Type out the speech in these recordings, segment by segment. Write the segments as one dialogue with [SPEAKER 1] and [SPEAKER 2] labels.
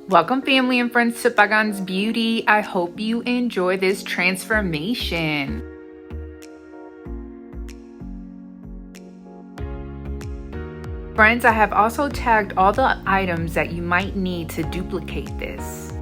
[SPEAKER 1] Welcome family and friends to Pagan's Beauty. I hope you enjoy this transformation. Friends, I have also tagged all the items that you might need to duplicate this.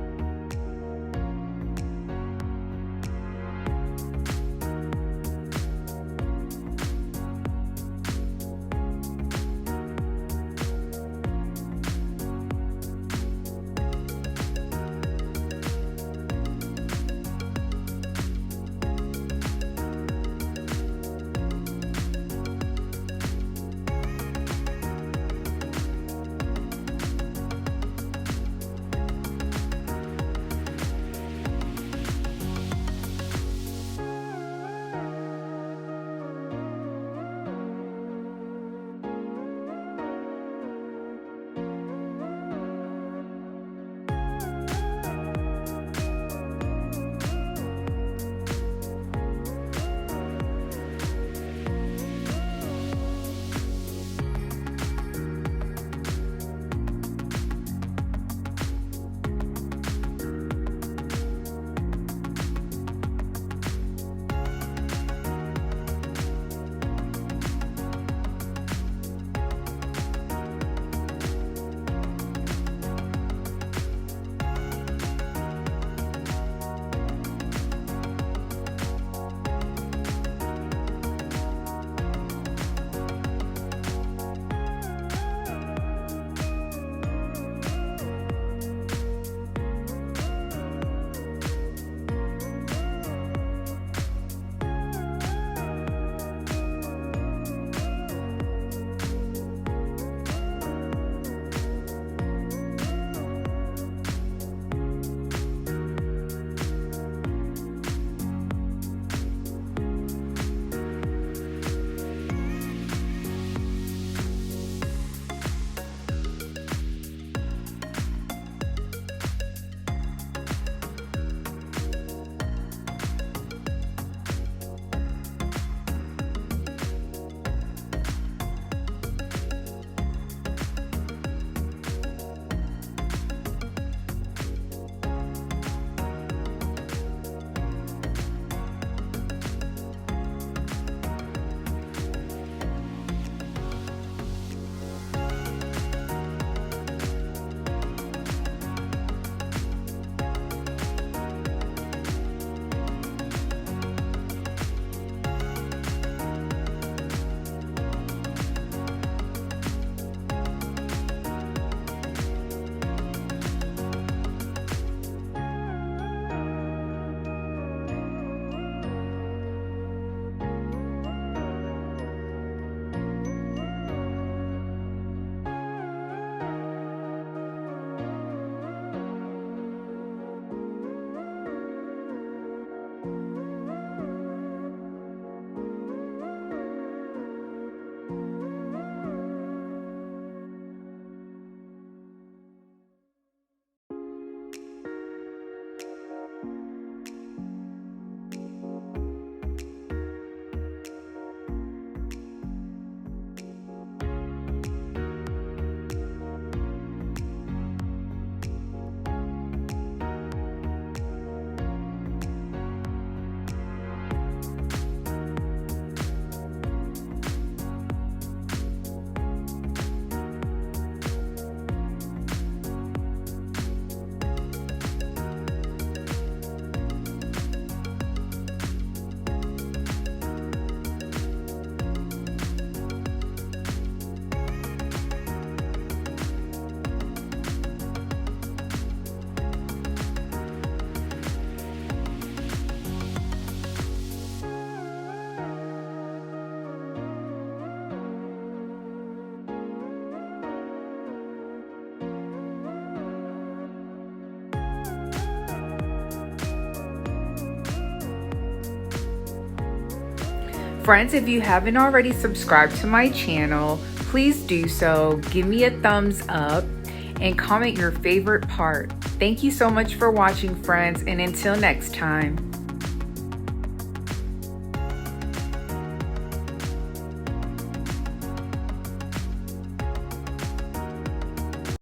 [SPEAKER 1] Friends, if you haven't already subscribed to my channel, please do so. Give me a thumbs up and comment your favorite part. Thank you so much for watching, friends, and until next time.